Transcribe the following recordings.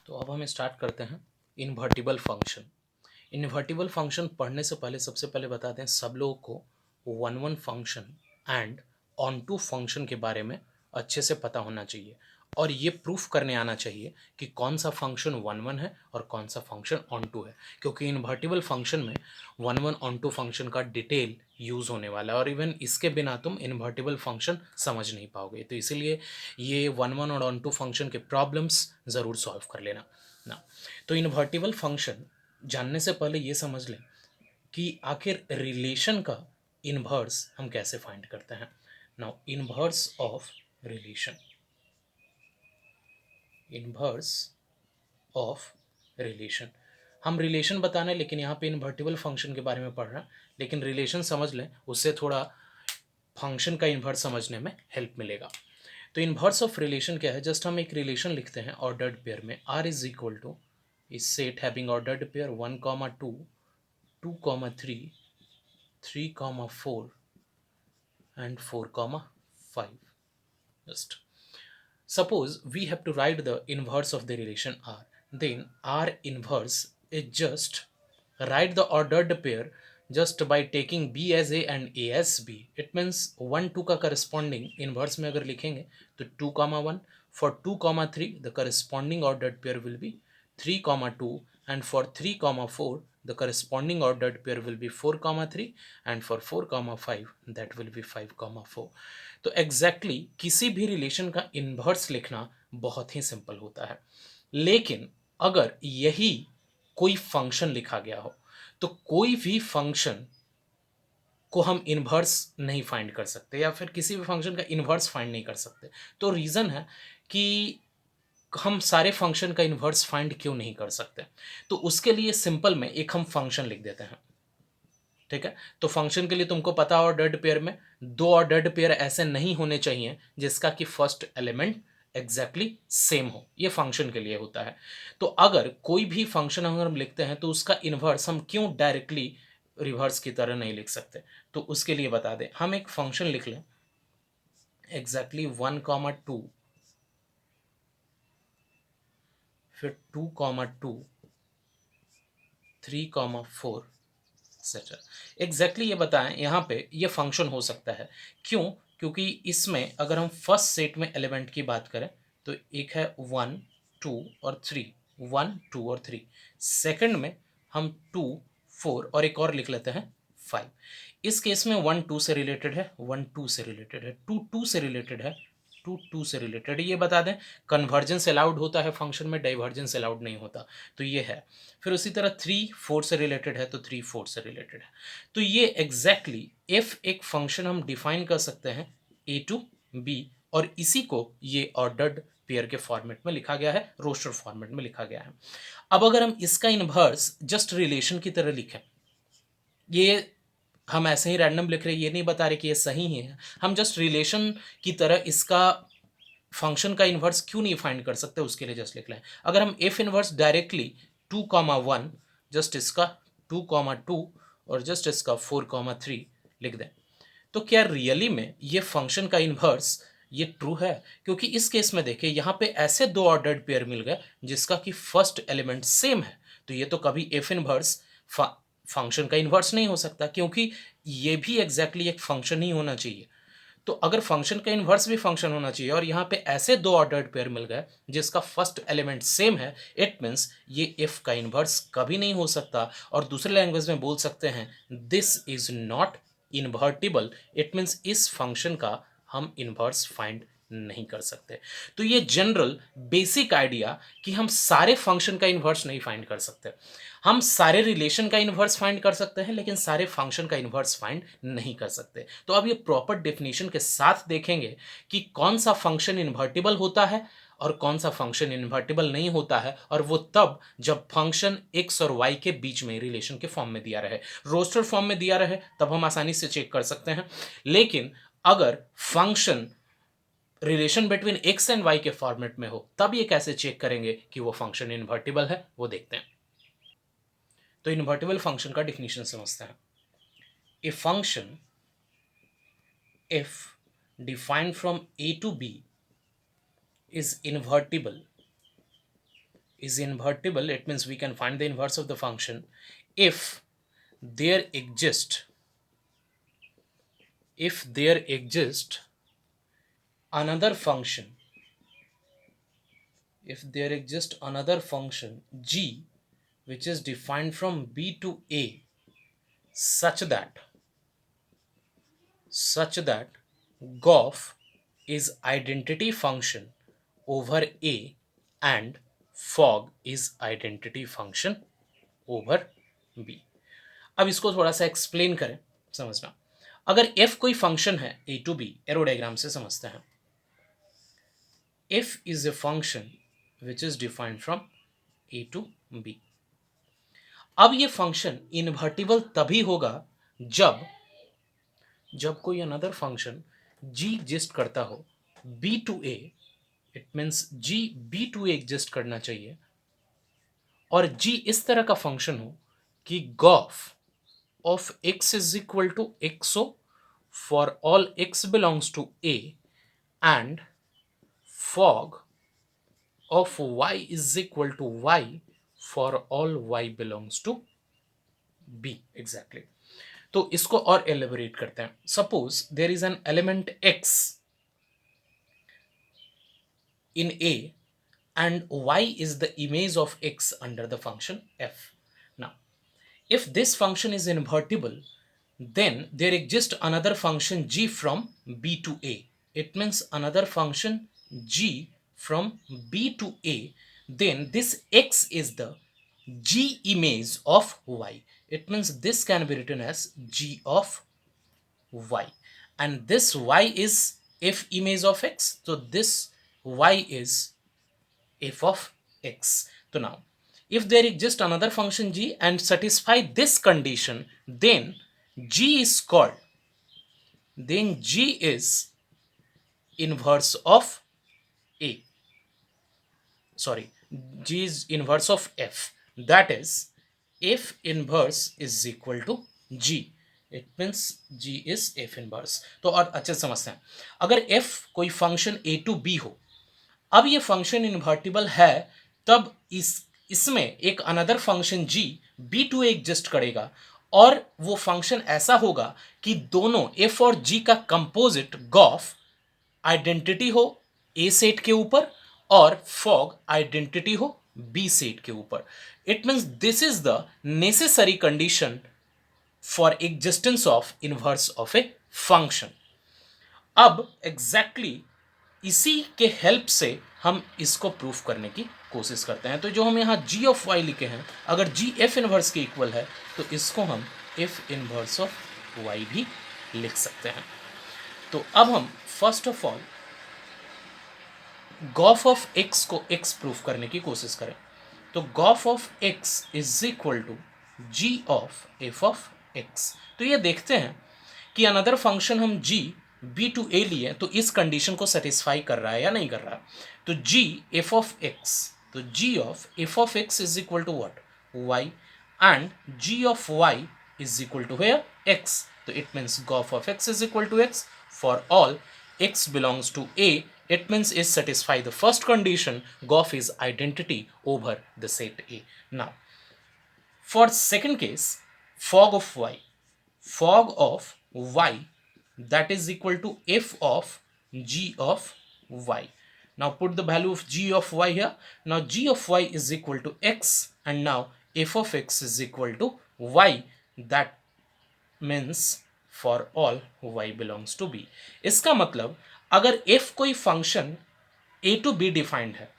तो अब हम स्टार्ट करते हैं इन्वर्टिबल फंक्शन। इन्वर्टिबल फंक्शन पढ़ने से पहले सबसे पहले बता दें सब लोगों को one one function and onto function के बारे में अच्छे से पता होना चाहिए और ये प्रूफ करने आना चाहिए कि कौन सा फंक्शन वन वन है और कौन सा फंक्शन ऑन टू है, क्योंकि इन्वर्टिबल फंक्शन में one one onto function का डिटेल यूज़ होने वाला है और इवन इसके बिना तुम इन्वर्टिबल फंक्शन समझ नहीं पाओगे। तो इसीलिए ये वन वन और ऑन टू फंक्शन के प्रॉब्लम्स ज़रूर सॉल्व कर लेना ना। तो इन्वर्टिबल फंक्शन जानने से पहले ये समझ लें कि आखिर रिलेशन का इन्वर्स हम कैसे फाइंड करते हैं। Now inverse of relation, inverse of relation, हम रिलेशन बताना है लेकिन यहाँ पे इन्वर्टिबल फंक्शन के बारे में पढ़ रहे हैं, लेकिन रिलेशन समझ लें उससे थोड़ा फंक्शन का इन्वर्स समझने में हेल्प मिलेगा। तो इन्वर्स ऑफ रिलेशन क्या है, जस्ट हम एक रिलेशन लिखते हैं ऑर्डर्ड पेयर में, R is equal to is set having ordered pair 1, 2, 2, 3, 3, 4 and 4, 5. Just suppose we have to write the inverse of the relation R. Then R inverse is just write the ordered pair just by taking B as A and A as B. It means 1, 2 का corresponding inverse में अगर लिखेंगे तो 2, 1. For 2, 3 the corresponding ordered pair will be 3, 2 and for 3, 4 the corresponding ordered pair will be 4, 3 and for 4, 5 that will be 5, 4. तो exactly किसी भी relation का inverse लिखना बहुत ही सिंपल होता है, लेकिन अगर यही कोई फंक्शन लिखा गया हो तो कोई भी फंक्शन को हम इन्वर्स नहीं फाइंड कर सकते या फिर किसी भी फंक्शन का इन्वर्स फाइंड नहीं कर सकते। तो रीज़न है कि हम सारे फंक्शन का इन्वर्स फाइंड क्यों नहीं कर सकते। तो उसके लिए सिंपल में एक हम फंक्शन लिख देते हैं, ठीक है। तो फंक्शन के लिए तुमको पता ऑर्डर्ड पेयर में दो ऑर्डर्ड पेयर ऐसे नहीं होने चाहिए जिसका कि फर्स्ट एलिमेंट एग्जैक्टली सेम हो, ये फंक्शन के लिए होता है। तो अगर कोई भी फंक्शन अगर हम लिखते हैं तो उसका इन्वर्स हम क्यों डायरेक्टली रिवर्स की तरह नहीं लिख सकते। तो उसके लिए बता दें, हम एक फंक्शन लिख लें एग्जैक्टली 1, 2 फिर 2, 2 3, 4 एक्सेट्रा। एग्जैक्टली ये बताएं यहाँ पे ये फंक्शन हो सकता है क्यों, क्योंकि इसमें अगर हम फर्स्ट सेट में एलिमेंट की बात करें तो एक है 1, 2 और 3, 1, 2 और 3। सेकंड में हम 2, 4 और एक और लिख लेते हैं 5। इस केस में 1, 2 से रिलेटेड है, 1, 2 से रिलेटेड है, 2, 2 से रिलेटेड है, 2, 2 से रिलेटेड। ये बता दें कन्वर्जेंस अलाउड होता है फंक्शन में, डाइवर्जेंस अलाउड नहीं होता। तो ये है। फिर उसी तरह 3, 4 से रिलेटेड है तो 3, 4 से रिलेटेड है। तो ये एग्जैक्टली इफ एक फंक्शन हम डिफाइन कर सकते हैं ए टू बी, और इसी को ये ऑर्डर्ड पेयर के फॉर्मेट में लिखा गया है, रोस्टर फॉर्मेट में लिखा गया है। अब अगर हम इसका इनवर्स जस्ट रिलेशन की तरह लिखें, ये हम ऐसे ही रैंडम लिख रहे हैं, ये नहीं बता रहे कि ये सही ही है, हम जस्ट रिलेशन की तरह इसका फंक्शन का इन्वर्स क्यों नहीं फाइंड कर सकते, उसके लिए जस्ट लिख लें। अगर हम एफ इन्वर्स डायरेक्टली 2, 1 जस्ट इसका 2, 2 और जस्ट इसका 4, 3 लिख दें, तो क्या रियली में ये फंक्शन का इन्वर्स ये ट्रू है। क्योंकि इस केस में देखिए यहाँ पे ऐसे दो ऑर्डर्ड पेयर मिल गए जिसका कि फर्स्ट एलिमेंट सेम है, तो ये तो कभी एफ इन्वर्स फंक्शन का इन्वर्स नहीं हो सकता, क्योंकि ये भी एग्जैक्टली एक फंक्शन ही होना चाहिए। तो अगर फंक्शन का इन्वर्स भी फंक्शन होना चाहिए और यहाँ पे ऐसे दो ऑर्डर्ड पेयर मिल गए जिसका फर्स्ट एलिमेंट सेम है, इट मीन्स ये एफ का इन्वर्स कभी नहीं हो सकता। और दूसरे लैंग्वेज में बोल सकते हैं this is not invertible, it means इस फंक्शन का हम इन्वर्स फाइंड नहीं कर सकते। तो ये जनरल बेसिक आइडिया कि हम सारे फंक्शन का इन्वर्स नहीं फाइंड कर सकते, हम सारे रिलेशन का इन्वर्स फाइंड कर सकते हैं लेकिन सारे फंक्शन का इन्वर्स फाइंड नहीं कर सकते। तो अब ये प्रॉपर डेफिनेशन के साथ देखेंगे कि कौन सा फंक्शन इन्वर्टिबल होता है और कौन सा फंक्शन इन्वर्टिबल नहीं होता है, और वो तब जब फंक्शन x और y के बीच में रिलेशन के फॉर्म में दिया रहे, रोस्टर फॉर्म में दिया रहे तब हम आसानी से चेक कर सकते हैं। लेकिन अगर function relation between x and y के फॉर्मेट में हो तब ये कैसे चेक करेंगे कि वो फंक्शन इन्वर्टिबल है, वो देखते हैं। तो इन्वर्टिबल फंक्शन का डिफिनीशन समझते हैं। A function if defined from a to b is invertible is invertible, it means we can find the inverse of the function if there exists another function, g which is defined from b to a such that gof is identity function over a and fog is identity function over b. अब इसको थोड़ा सा explain करें, समझना। अगर f कोई function है a to b, arrow diagram से समझते हैं। f is a function which is defined from a to b। अब ये फंक्शन इन्वर्टिबल तभी होगा जब कोई अनदर फंक्शन g एग्जिस्ट करता हो b to a, it means g b to a exist करना चाहिए, और g इस तरह का फंक्शन हो कि gof of x is equal to xo for all x belongs to a and fog of y is equal to y for all y belongs to b। Exactly. तो इसको और एलिबोरेट करते हैं। Suppose there is an element x in a and y is the image of x under the function f. Now if this function is invertible, then there exists another function g from b to a. It means another function g from b to a, then this x is the g image of y. It means this can be written as g of y, and this y is f image of x, so this y is f of x. So now if there exists another function g and satisfy this condition, then g is inverse of a, sorry, g is inverse of f, that is f inverse is equal to g. It means g is f inverse. तो और अच्छे से समझते हैं, अगर f कोई function a to b हो, अब ये फंक्शन इन्वर्टिबल है, तब इसमें एक another function g b to a exist करेगा, और वो फंक्शन ऐसा होगा कि दोनों f और g का कंपोजिट गॉफ आइडेंटिटी हो a सेट के ऊपर और फॉग आइडेंटिटी हो b सेट के ऊपर। It means this is the necessary condition for existence of inverse of a function. अब एग्जैक्टली इसी के हेल्प से हम इसको प्रूफ करने की कोशिश करते हैं। तो जो हम यहाँ g ऑफ y लिखे हैं, अगर g f इनवर्स के इक्वल है तो इसको हम f इनवर्स ऑफ y भी लिख सकते हैं। तो अब हम first of all gof of x को x प्रूफ करने की कोशिश करें। तो gof of x is equal to g of f of x। तो ये देखते हैं कि अनदर फंक्शन हम g b to a लिए तो इस कंडीशन को सेटिस्फाई कर रहा है या नहीं कर रहा। तो g f of x, तो g of f of x is equal to what? y, and g of y is equal to where? x. तो it means gof of x is equal to x for all x belongs to a. It means is satisfy the first condition, gof is identity over the set a. Now for second case, fog of y that is equal to f of g of y. Now put the value of g of y here. Now g of y is equal to x, and now f of x is equal to y. That means for all y belongs to b. इसका मतलब अगर f कोई function a to b defined है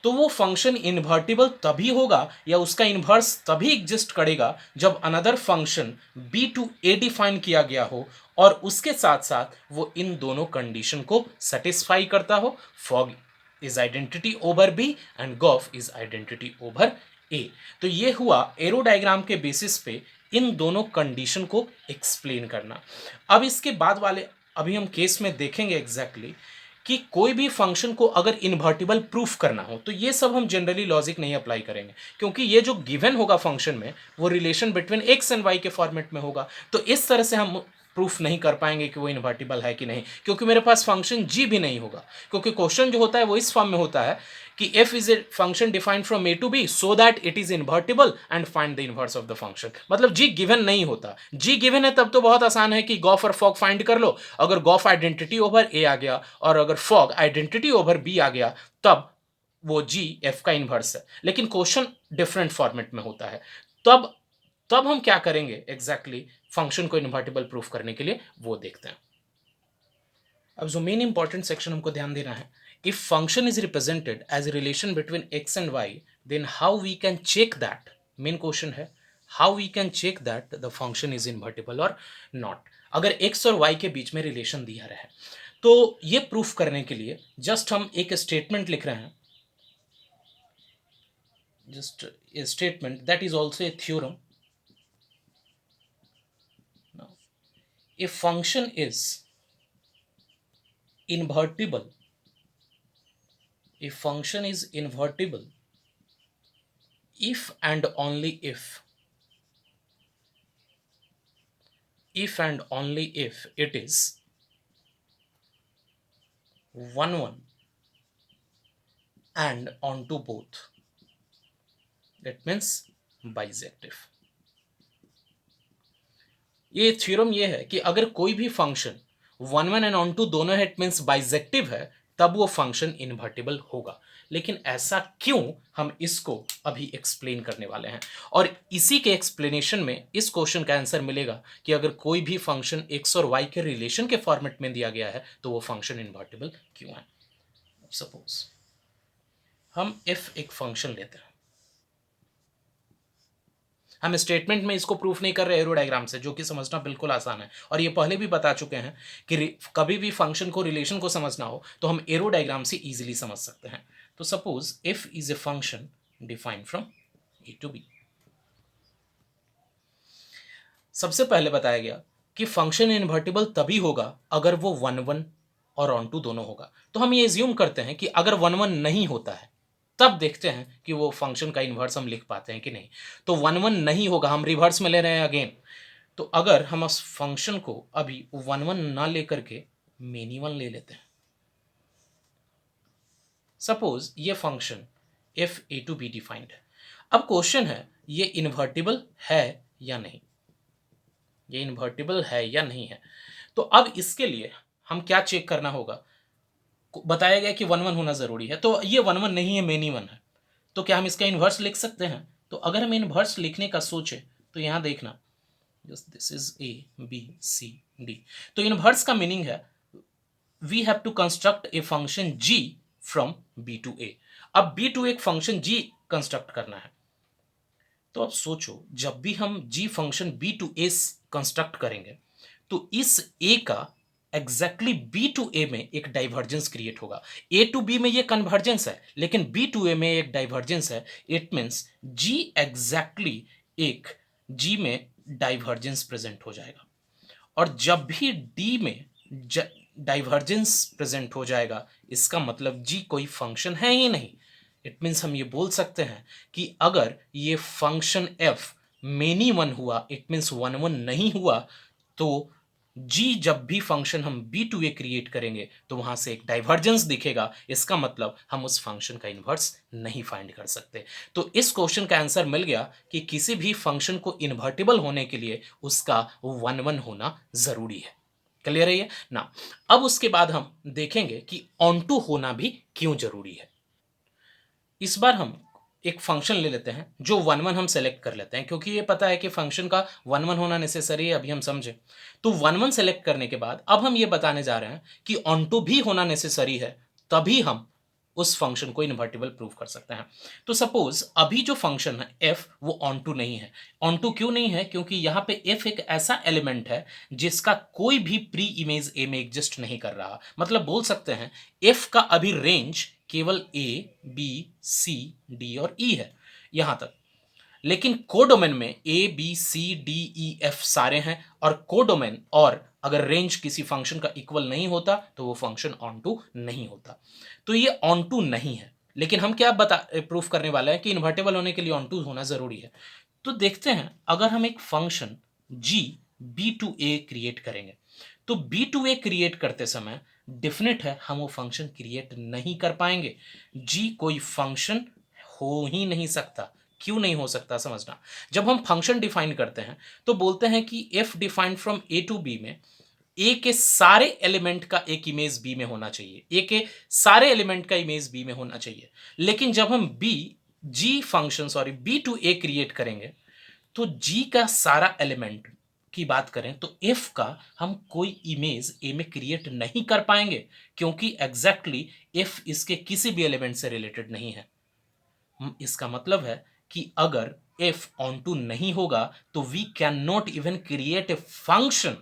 तो वो function invertible तभी होगा या उसका इन्वर्स तभी एग्जिस्ट करेगा जब another function b to a define किया गया हो और उसके साथ साथ वो इन दोनों कंडीशन को सेटिस्फाई करता हो। Fog is identity over b and Gauff is identity over a। तो ये हुआ एरो डायग्राम के बेसिस पे इन दोनों कंडीशन को एक्सप्लेन करना। अब इसके बाद वाले अभी हम केस में देखेंगे एग्जैक्टली कि कोई भी फंक्शन को अगर इन्वर्टिबल प्रूफ करना हो तो ये सब हम जनरली लॉजिक नहीं अप्लाई करेंगे, क्योंकि ये जो गिवन होगा फंक्शन में वो relation between x and y के फॉर्मेट में होगा। तो इस तरह से हम प्रूफ नहीं कर पाएंगे कि वो इन्वर्टिबल है कि नहीं, क्योंकि मेरे पास फंक्शन g भी नहीं होगा। क्योंकि क्वेश्चन जो होता है वो इस फॉर्म में होता है कि f is a function defined from a to b so that it is invertible and find the inverse of the function. मतलब g गिवन नहीं होता। g गिवन है तब तो बहुत आसान है कि गॉफ और फॉग फाइंड कर लो। अगर गॉफ आइडेंटिटी ओवर a आ गया और अगर फॉग आइडेंटिटी ओवर b आ गया तब वो g f का इनवर्स है। लेकिन क्वेश्चन डिफरेंट फॉर्मेट में होता है। तब तब हम क्या करेंगे एग्जैक्टली फंक्शन को इन्वर्टिबल प्रूफ करने के लिए, वो देखते हैं। अब जो मेन इंपॉर्टेंट सेक्शन हमको ध्यान देना है, if function is represented as a relation between x and Y then how we can check that, main question है how we can check that the function is invertible और not. अगर X और Y के बीच में relation दिया रहा है तो ये प्रूफ करने के लिए जस्ट हम एक स्टेटमेंट लिख रहे हैं, just a statement that is also a theorem. Now, a function is invertible, a function is invertible if and only if and only if it is 1 1 and onto both, that means bisective। ये theorem ये है कि अगर कोई भी function 1 1 and on to दोनों है, it means bijective है, तब वो फंक्शन इन्वर्टिबल होगा। लेकिन ऐसा क्यों, हम इसको अभी एक्सप्लेन करने वाले हैं। और इसी के एक्सप्लेनेशन में इस क्वेश्चन का आंसर मिलेगा कि अगर कोई भी फंक्शन एक्स और वाई के रिलेशन के फॉर्मेट में दिया गया है तो वो फंक्शन इन्वर्टिबल क्यों है। सपोज हम एफ एक फंक्शन लेते हैं, हम स्टेटमेंट में इसको प्रूफ नहीं कर रहे एरो डायग्राम से, जो कि समझना बिल्कुल आसान है और ये पहले भी बता चुके हैं कि कभी भी फंक्शन को रिलेशन को समझना हो तो हम एरो डायग्राम से इजीली समझ सकते हैं। तो suppose f is a function defined from a to b. सबसे पहले बताया गया कि फंक्शन इन्वर्टिबल तभी होगा अगर वो 1 1 और ऑन टू दोनों होगा। तो हम ये एज्यूम करते हैं कि अगर 1 1 नहीं होता है तब देखते हैं कि वो फंक्शन का इन्वर्स हम लिख पाते हैं कि नहीं। तो 1 1 नहीं होगा, हम रिवर्स में ले रहे हैं अगेन। तो अगर हम उस फंक्शन को अभी 1 1 ना लेकर के मेनी वन ले लेते हैं, सपोज ये function f a to b defined है। अब क्वेश्चन है ये इन्वर्टिबल है या नहीं, ये इन्वर्टिबल है या नहीं है। तो अब इसके लिए हम क्या चेक करना होगा, बताया गया कि 1 1 होना जरूरी है। तो ये 1 1 नहीं है, मेनी वन है। तो क्या हम इसका इन्वर्स लिख सकते हैं। तो अगर हम इन्वर्स लिखने का सोचे तो यहां देखना, this is A B C D. तो इन्वर्स का मीनिंग है we have to construct a function G from B to A. अब बी टू एक फंक्शन जी कंस्ट्रक्ट करना है। तो अब सोचो जब भी हम G function B to A construct करेंगे तो इस ए का एग्जैक्टली बी टू ए में एक डाइवर्जेंस क्रिएट होगा। ए टू बी में ये कन्वर्जेंस है लेकिन बी टू ए में एक डाइवर्जेंस है। इट मीन्स जी एग्जैक्टली एक जी में डाइवर्जेंस प्रेजेंट हो जाएगा। और जब भी डी में डाइवर्जेंस प्रेजेंट हो जाएगा इसका मतलब जी कोई फंक्शन है ही नहीं। इट मीन्स हम ये बोल सकते हैं कि अगर ये फंक्शन एफ मेनी वन हुआ, इट मीन्स 1 1 नहीं हुआ, तो जी जब भी फंक्शन हम बी टू ए क्रिएट करेंगे तो वहां से एक डाइवर्जेंस दिखेगा। इसका मतलब हम उस फंक्शन का इन्वर्स नहीं फाइंड कर सकते। तो इस क्वेश्चन का आंसर मिल गया कि किसी भी फंक्शन को इन्वर्टिबल होने के लिए उसका 1 1 होना जरूरी है। क्लियर है ये ना। अब उसके बाद हम देखेंगे कि ऑन टू होना भी क्यों जरूरी है। इस बार हम एक फंक्शन ले लेते हैं जो 1 1 हम सेलेक्ट कर लेते हैं, क्योंकि ये पता है कि फंक्शन का 1 1 होना नेसेसरी है, अभी हम समझे। तो 1 1 सेलेक्ट करने के बाद अब हम ये बताने जा रहे हैं कि ऑन टू भी होना नेसेसरी है, तभी हम उस फंक्शन को इन्वर्टिबल प्रूव कर सकते हैं। तो सपोज अभी जो फंक्शन है एफ वो ऑन टू नहीं है। ऑन टू क्यों नहीं है, क्योंकि यहाँ पे एफ एक ऐसा एलिमेंट है जिसका कोई भी प्री इमेज ए में एग्जिस्ट नहीं कर रहा। मतलब बोल सकते हैं एफ का अभी रेंज केवल ए बी सी डी और ई है यहां तक। लेकिन कोडोमेन में a B C d e f सारे हैं और कोडोमेन और अगर रेंज किसी फंक्शन का इक्वल नहीं होता तो वो फंक्शन ऑन टू नहीं होता। तो ये ऑन टू नहीं है, लेकिन हम क्या प्रूफ करने वाले हैं कि इन्वर्टेबल होने के लिए ऑन टू होना जरूरी है। तो देखते हैं अगर हम एक function g b to a create करेंगे। तो बी टू ए क्रिएट करते समय डेफिनेट है हम वो फंक्शन क्रिएट नहीं कर पाएंगे। जी कोई फंक्शन हो ही नहीं सकता। क्यों नहीं हो सकता समझना। जब हम फंक्शन डिफाइन करते हैं तो बोलते हैं कि f defined from a to b में ए के सारे एलिमेंट का एक इमेज बी में होना चाहिए, ए के सारे एलिमेंट का इमेज बी में होना चाहिए। लेकिन जब हम बी टू ए क्रिएट करेंगे तो जी का सारा एलिमेंट की बात करें तो एफ का हम कोई इमेज ए में क्रिएट नहीं कर पाएंगे, क्योंकि एग्जैक्टली एफ इसके किसी भी एलिमेंट से रिलेटेड नहीं है। इसका मतलब है कि अगर एफ ऑन टू नहीं होगा तो we can not even create a function.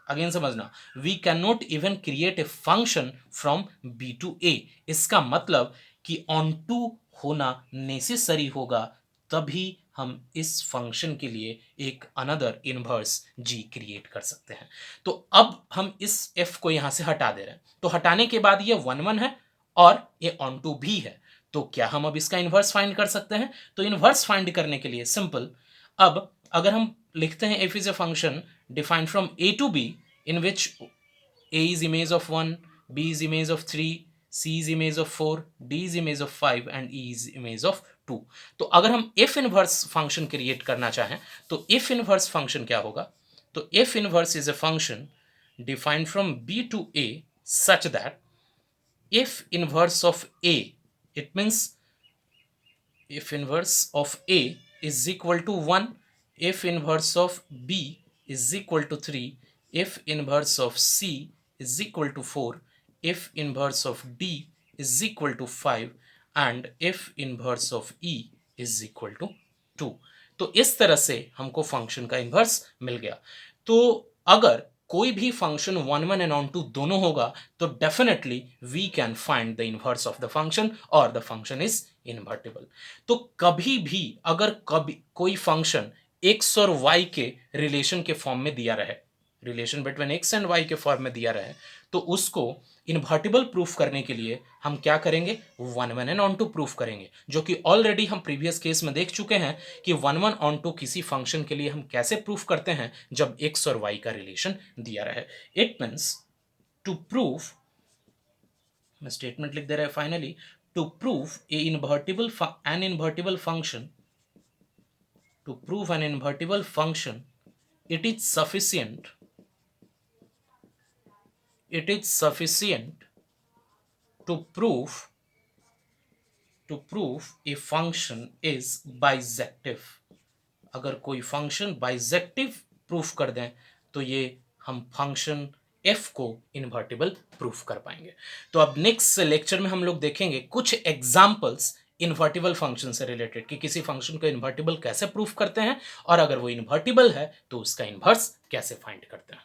Again समझना, we can not even create a function from B to A. इसका मतलब कि ऑन टू होना नेसेसरी होगा, तभी हम इस फंक्शन के लिए एक अनदर इनवर्स जी क्रिएट कर सकते हैं। तो अब हम इस एफ को यहां से हटा दे रहे हैं, तो हटाने के बाद ये 1 1 है और ये ऑन टू भी है। तो क्या हम अब इसका इनवर्स फाइंड कर सकते हैं? तो इनवर्स फाइंड करने के लिए सिंपल, अब अगर हम लिखते हैं F is a function defined from A to B in which A is image of 1, B is image of 3, C is image of 4, D is image of 5 and E is image of 2। तो अगर हम F inverse function create करना चाहें तो F inverse function क्या होगा? तो F inverse is a function defined from B to A such that F inverse of A, it means F inverse of A is equal to 1, F inverse of B is equal to 3, F inverse of C is equal to 4, F inverse of D is equal to 5 and F inverse of E is equal to 2। तो इस तरह से हमको function का inverse मिल गया। तो अगर कोई भी फंक्शन 1 1 एंड ऑन टू दोनों होगा तो definitely we can find the inverse of the function और द फंक्शन इज इन्वर्टिबल। तो कभी भी अगर कभी कोई फंक्शन एक्स और वाई के रिलेशन के फॉर्म में दिया रहे, relation between x and y के फॉर्म में दिया रहे, तो उसको इन्वर्टिबल प्रूफ करने के लिए हम क्या करेंगे? 1 1 एंड ऑन टू प्रूफ करेंगे, जो कि ऑलरेडी हम प्रीवियस केस में देख चुके हैं कि 1 1 ऑन टू किसी फंक्शन के लिए हम कैसे प्रूफ करते हैं जब एक्स और वाई का रिलेशन दिया रहे। इट मीन्स टू प्रूफ, मैं स्टेटमेंट लिख दे रहा है finally, to proof an invertible function, to prove an invertible function, it is sufficient to prove a function is bijective। अगर कोई फंक्शन बाइजेक्टिव प्रूफ कर दें तो ये हम फंक्शन एफ को इन्वर्टिबल प्रूफ कर पाएंगे। तो अब नेक्स्ट लेक्चर में हम लोग देखेंगे कुछ एग्जांपल्स इन्वर्टिबल फंक्शन से रिलेटेड कि किसी फंक्शन को इन्वर्टिबल कैसे प्रूफ करते हैं और अगर वो इन्वर्टिबल है तो उसका इन्वर्स कैसे फाइंड करते हैं।